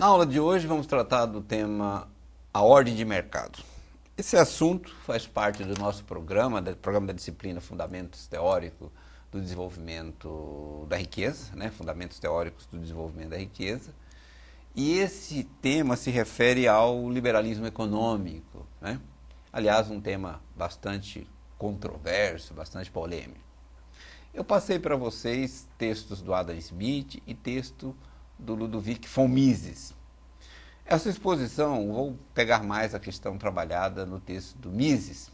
Na aula de hoje vamos tratar do tema a ordem de mercado. Esse assunto faz parte do nosso programa da disciplina Fundamentos Teóricos do Desenvolvimento da Riqueza, Fundamentos Teóricos do Desenvolvimento da Riqueza. E esse tema se refere ao liberalismo econômico, Aliás, um tema bastante controverso, bastante polêmico. Eu passei para vocês textos do Adam Smith e texto do Ludovic von Mises. Essa exposição, vou pegar mais a questão trabalhada no texto do Mises,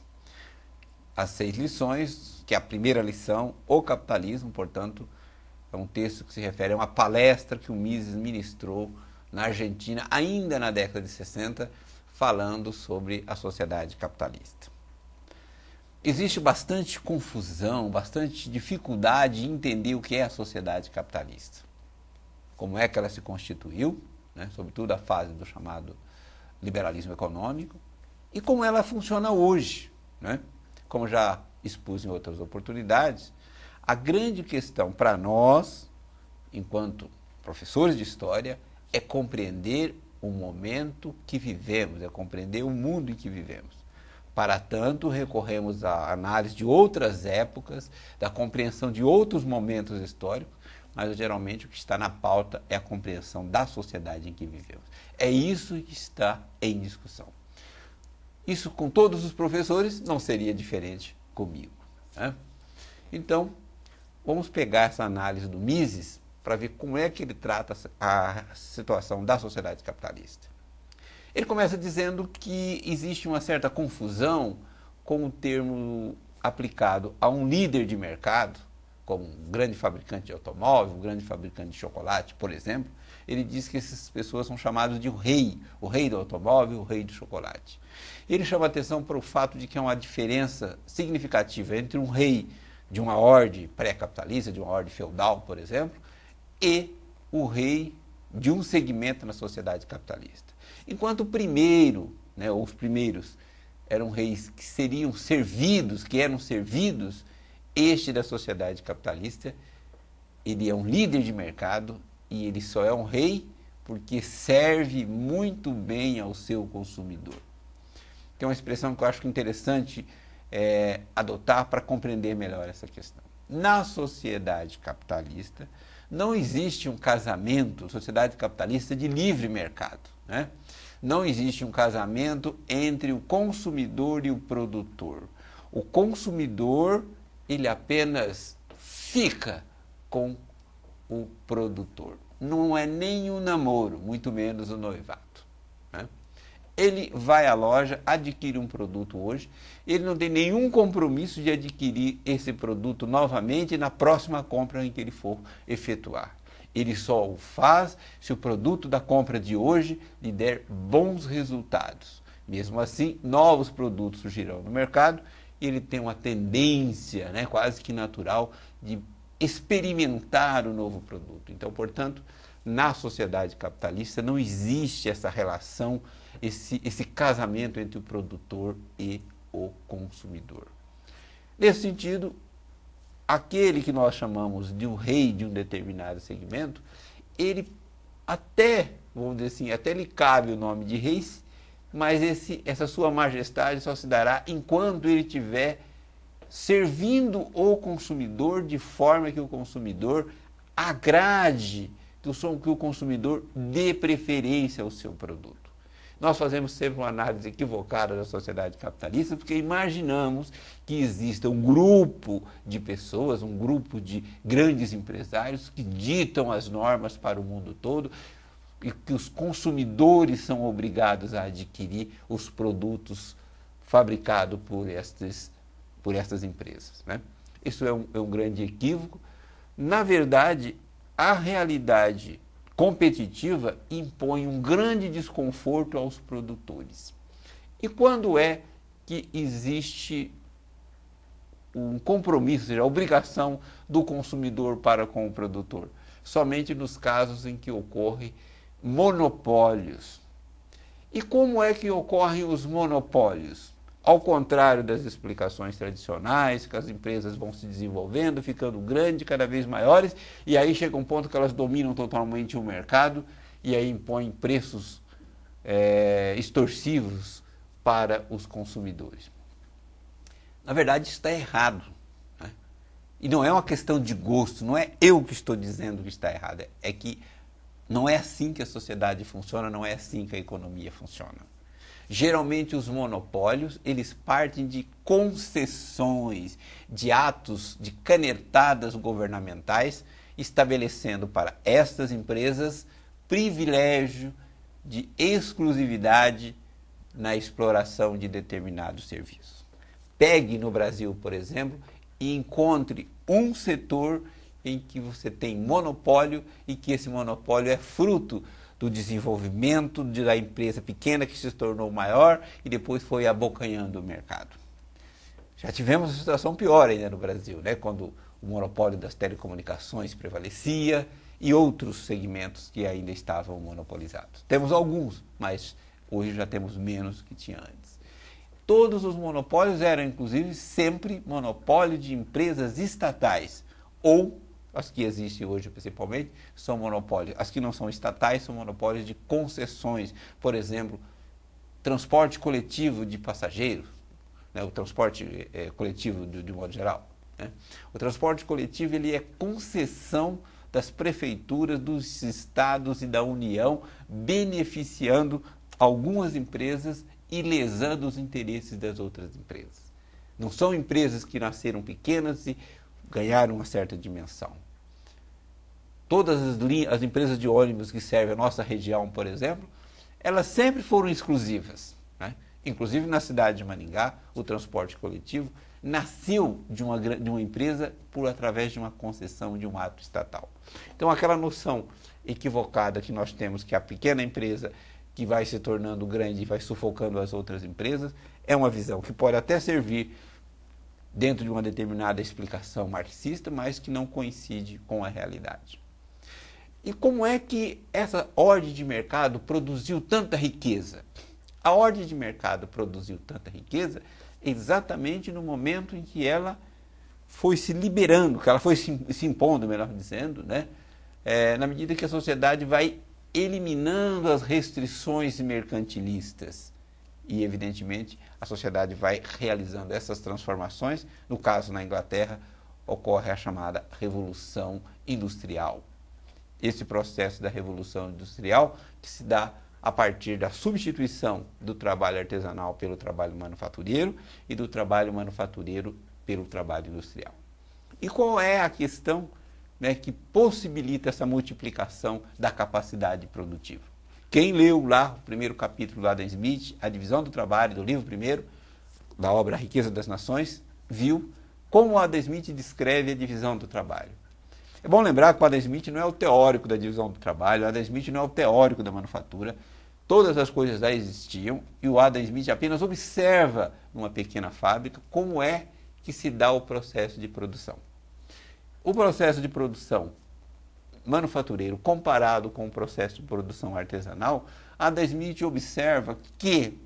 as 6 lições, que é a primeira lição, o capitalismo, portanto, é um texto que se refere a uma palestra que o Mises ministrou na Argentina, ainda na década de 60, falando sobre a sociedade capitalista. Existe bastante confusão, bastante dificuldade em entender o que é a sociedade capitalista. Como é que ela se constituiu, sobretudo a fase do chamado liberalismo econômico, e como ela funciona hoje. Como já expus em outras oportunidades, a grande questão para nós, enquanto professores de história, é compreender o momento que vivemos, é compreender o mundo em que vivemos. Para tanto, recorremos à análise de outras épocas, da compreensão de outros momentos históricos, mas geralmente o que está na pauta é a compreensão da sociedade em que vivemos. É isso que está em discussão. Isso com todos os professores não seria diferente comigo. Então, vamos pegar essa análise do Mises para ver como é que ele trata a situação da sociedade capitalista. Ele começa dizendo que existe uma certa confusão com o termo aplicado a um líder de mercado, como um grande fabricante de automóvel, um grande fabricante de chocolate, por exemplo. Ele diz que essas pessoas são chamadas de o rei do automóvel, o rei do chocolate. Ele chama a atenção para o fato de que há uma diferença significativa entre um rei de uma ordem pré-capitalista, de uma ordem feudal, por exemplo, e o rei de um segmento na sociedade capitalista. Enquanto o primeiro, ou os primeiros, eram reis que seriam servidos, que eram servidos, este da sociedade capitalista, ele é um líder de mercado e ele só é um rei porque serve muito bem ao seu consumidor. Tem uma expressão que eu acho interessante adotar para compreender melhor essa questão. Na sociedade capitalista, não existe um casamento, sociedade capitalista de livre mercado. Não existe um casamento entre o consumidor e o produtor. O consumidor, ele apenas fica com o produtor. Não é nem um namoro, muito menos o noivado. Ele vai à loja, adquire um produto hoje, ele não tem nenhum compromisso de adquirir esse produto novamente na próxima compra em que ele for efetuar. Ele só o faz se o produto da compra de hoje lhe der bons resultados. Mesmo assim, novos produtos surgirão no mercado e ele tem uma tendência, quase que natural, de experimentar o novo produto. Então, portanto, na sociedade capitalista não existe essa relação, esse casamento entre o produtor e o consumidor. Nesse sentido, aquele que nós chamamos de um rei de um determinado segmento, ele até, vamos dizer assim, até lhe cabe o nome de rei, mas essa sua majestade só se dará enquanto ele estiver servindo o consumidor de forma que o consumidor agrade, que o consumidor dê preferência ao seu produto. Nós fazemos sempre uma análise equivocada da sociedade capitalista porque imaginamos que exista um grupo de pessoas, um grupo de grandes empresários que ditam as normas para o mundo todo e que os consumidores são obrigados a adquirir os produtos fabricados por estas empresas. Isso é um grande equívoco. Na verdade, a realidade competitiva impõe um grande desconforto aos produtores. E quando é que existe um compromisso, ou seja, a obrigação do consumidor para com o produtor? Somente nos casos em que ocorrem monopólios. E como é que ocorrem os monopólios? Ao contrário das explicações tradicionais, que as empresas vão se desenvolvendo, ficando grandes, cada vez maiores, e aí chega um ponto que elas dominam totalmente o mercado e aí impõe preços extorsivos para os consumidores. Na verdade, isso está errado, né? E não é uma questão de gosto, não é eu que estou dizendo que está errado, é que não é assim que a sociedade funciona, não é assim que a economia funciona. Geralmente os monopólios, eles partem de concessões, de atos, de canetadas governamentais, estabelecendo para estas empresas privilégio de exclusividade na exploração de determinados serviços. Pegue no Brasil, por exemplo, e encontre um setor em que você tem monopólio e que esse monopólio é fruto do desenvolvimento da empresa pequena que se tornou maior e depois foi abocanhando o mercado. Já tivemos uma situação pior ainda no Brasil, né? Quando o monopólio das telecomunicações prevalecia e outros segmentos que ainda estavam monopolizados. Temos alguns, mas hoje já temos menos que tinha antes. Todos os monopólios eram, inclusive, sempre monopólio de empresas estatais ou as que existem hoje, principalmente, são monopólios. As que não são estatais são monopólios de concessões. Por exemplo, transporte coletivo de passageiros, né? O transporte coletivo de modo geral, né? O transporte coletivo ele é concessão das prefeituras, dos estados e da União, beneficiando algumas empresas e lesando os interesses das outras empresas. Não são empresas que nasceram pequenas e ganharam uma certa dimensão. Todas as empresas de ônibus que servem a nossa região, por exemplo, elas sempre foram exclusivas, né? Inclusive na cidade de Maringá, o transporte coletivo nasceu de uma empresa através de uma concessão de um ato estatal. Então aquela noção equivocada que nós temos que a pequena empresa que vai se tornando grande e vai sufocando as outras empresas, é uma visão que pode até servir dentro de uma determinada explicação marxista, mas que não coincide com a realidade. E como é que essa ordem de mercado produziu tanta riqueza? A ordem de mercado produziu tanta riqueza exatamente no momento em que ela foi se liberando, que ela foi se impondo, melhor dizendo, né? Na medida que a sociedade vai eliminando as restrições mercantilistas. E, evidentemente, a sociedade vai realizando essas transformações. No caso, na Inglaterra, ocorre a chamada Revolução Industrial. Esse processo da Revolução Industrial que se dá a partir da substituição do trabalho artesanal pelo trabalho manufatureiro e do trabalho manufatureiro pelo trabalho industrial. E qual é a questão, né, que possibilita essa multiplicação da capacidade produtiva? Quem leu lá o primeiro capítulo do Adam Smith, A Divisão do Trabalho, do livro primeiro, da obra A Riqueza das Nações, viu como o Adam Smith descreve a divisão do trabalho. É bom lembrar que o Adam Smith não é o teórico da divisão do trabalho, o Adam Smith não é o teórico da manufatura, todas as coisas já existiam e o Adam Smith apenas observa numa pequena fábrica como é que se dá o processo de produção. O processo de produção manufatureiro comparado com o processo de produção artesanal, Adam Smith observa que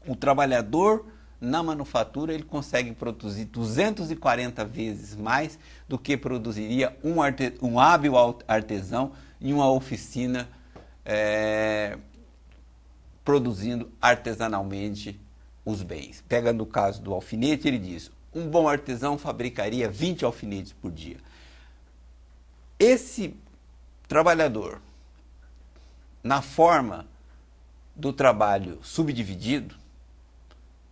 o trabalhador na manufatura ele consegue produzir 240 vezes mais do que produziria um hábil artesão em uma oficina produzindo artesanalmente os bens. Pegando o caso do alfinete, ele diz: um bom artesão fabricaria 20 alfinetes por dia. Esse trabalhador, na forma do trabalho subdividido,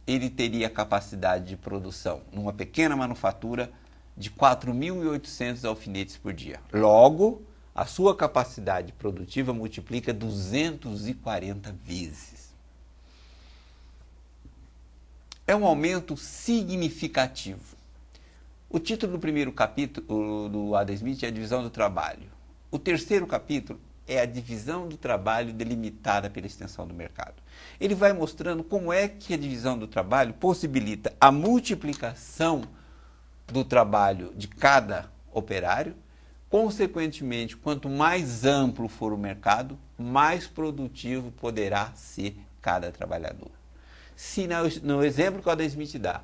ele teria capacidade de produção, numa pequena manufatura, de 4.800 alfinetes por dia. Logo, a sua capacidade produtiva multiplica 240 vezes. É um aumento significativo. O título do primeiro capítulo do Adam Smith é a divisão do trabalho. O terceiro capítulo é a divisão do trabalho delimitada pela extensão do mercado. Ele vai mostrando como é que a divisão do trabalho possibilita a multiplicação do trabalho de cada operário. Consequentemente, quanto mais amplo for o mercado, mais produtivo poderá ser cada trabalhador. Se no exemplo que o Adam Smith dá,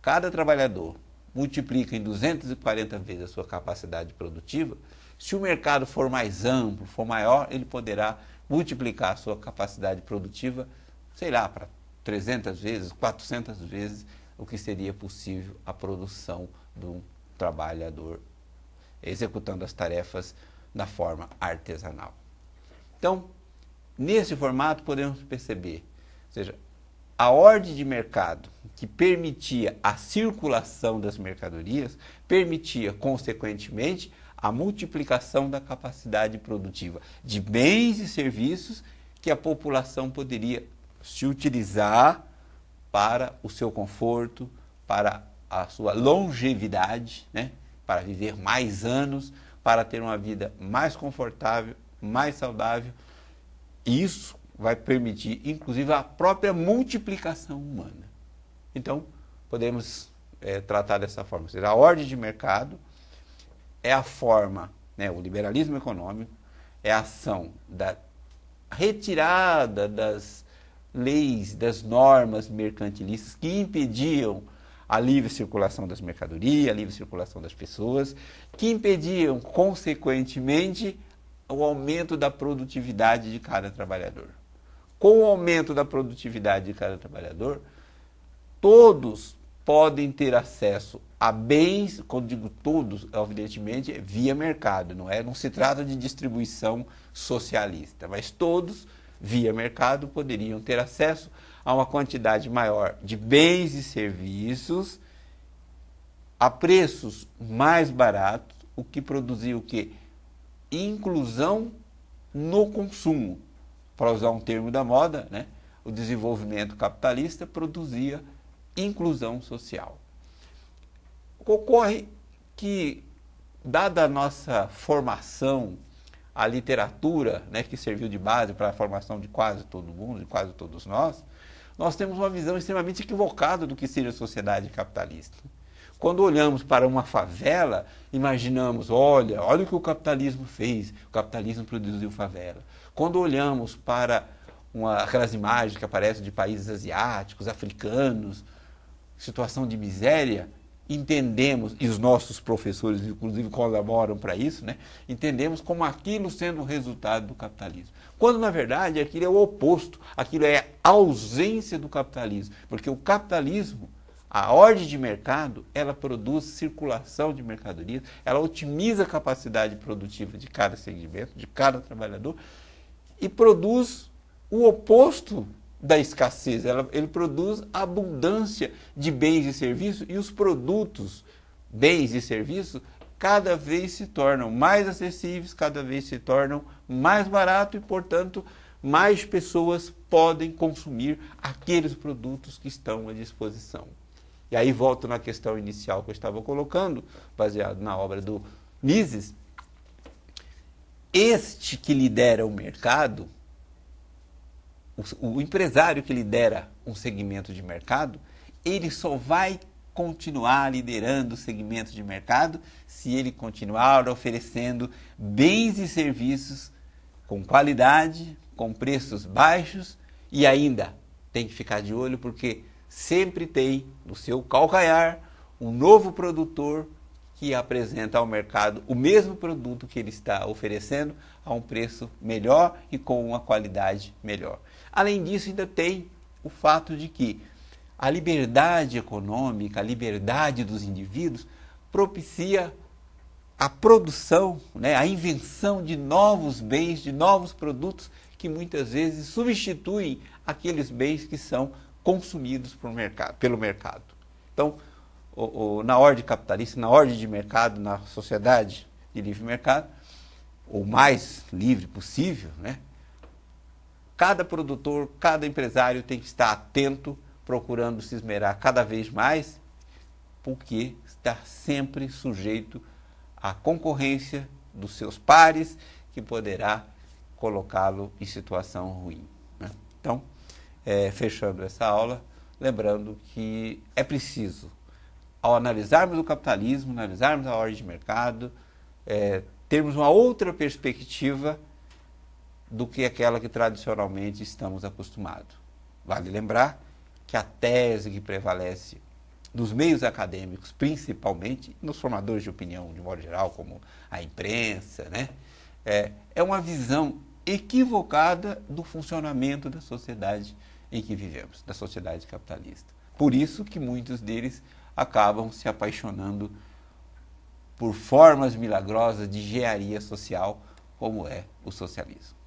cada trabalhador multiplica em 240 vezes a sua capacidade produtiva, Se o mercado for mais amplo, for maior, ele poderá multiplicar a sua capacidade produtiva, sei lá, para 300 vezes, 400 vezes o que seria possível a produção de um trabalhador executando as tarefas da forma artesanal. Então, nesse formato podemos perceber, ou seja, a ordem de mercado que permitia a circulação das mercadorias, permitia, consequentemente, a multiplicação da capacidade produtiva de bens e serviços que a população poderia se utilizar para o seu conforto, para a sua longevidade, né? Para viver mais anos, para ter uma vida mais confortável, mais saudável. E isso vai permitir, inclusive, a própria multiplicação humana. Então, podemos tratar dessa forma. Ou seja, a ordem de mercado é a forma, né, o liberalismo econômico, é a ação da retirada das leis, das normas mercantilistas que impediam a livre circulação das mercadorias, a livre circulação das pessoas, que impediam, consequentemente, o aumento da produtividade de cada trabalhador. Com o aumento da produtividade de cada trabalhador, todos podem ter acesso a bens, quando digo todos, evidentemente, via mercado, não se trata de distribuição socialista, mas todos, via mercado, poderiam ter acesso a uma quantidade maior de bens e serviços a preços mais baratos, o que produzia o quê? Inclusão no consumo. Para usar um termo da moda, né? O desenvolvimento capitalista produzia inclusão social. Ocorre que, dada a nossa formação, a literatura, né, que serviu de base para a formação de quase todo mundo, de quase todos nós temos uma visão extremamente equivocada do que seja a sociedade capitalista. Quando olhamos para uma favela, imaginamos, olha o que o capitalismo fez, o capitalismo produziu favela. Quando olhamos para aquelas imagens que aparecem de países asiáticos, africanos, situação de miséria, entendemos, e os nossos professores inclusive colaboram para isso, né? Entendemos como aquilo sendo o resultado do capitalismo. Quando na verdade aquilo é o oposto, aquilo é a ausência do capitalismo, porque o capitalismo, a ordem de mercado, ela produz circulação de mercadorias, ela otimiza a capacidade produtiva de cada segmento, de cada trabalhador, e produz o oposto da escassez. Ele produz abundância de bens e serviços, e os produtos, bens e serviços, cada vez se tornam mais acessíveis, cada vez se tornam mais baratos e, portanto, mais pessoas podem consumir aqueles produtos que estão à disposição. E aí volto na questão inicial que eu estava colocando, baseado na obra do Mises. Este que lidera o mercado, o empresário que lidera um segmento de mercado, ele só vai continuar liderando o segmento de mercado se ele continuar oferecendo bens e serviços com qualidade, com preços baixos, e ainda tem que ficar de olho porque sempre tem no seu calcanhar um novo produtor que apresenta ao mercado o mesmo produto que ele está oferecendo a um preço melhor e com uma qualidade melhor. Além disso, ainda tem o fato de que a liberdade econômica, a liberdade dos indivíduos propicia a produção, né, a invenção de novos bens, de novos produtos que muitas vezes substituem aqueles bens que são consumidos pelo mercado. Então, na ordem capitalista, na ordem de mercado, na sociedade de livre mercado, o mais livre possível, né? Cada produtor, cada empresário tem que estar atento, procurando se esmerar cada vez mais, porque está sempre sujeito à concorrência dos seus pares, que poderá colocá-lo em situação ruim, né? Então, fechando essa aula, lembrando que é preciso, ao analisarmos o capitalismo, analisarmos a ordem de mercado, termos uma outra perspectiva do que aquela que tradicionalmente estamos acostumados. Vale lembrar que a tese que prevalece dos meios acadêmicos, principalmente, nos formadores de opinião, de modo geral, como a imprensa, né? É uma visão equivocada do funcionamento da sociedade em que vivemos, da sociedade capitalista. Por isso que muitos deles acabam se apaixonando por formas milagrosas de engenharia social, como é o socialismo.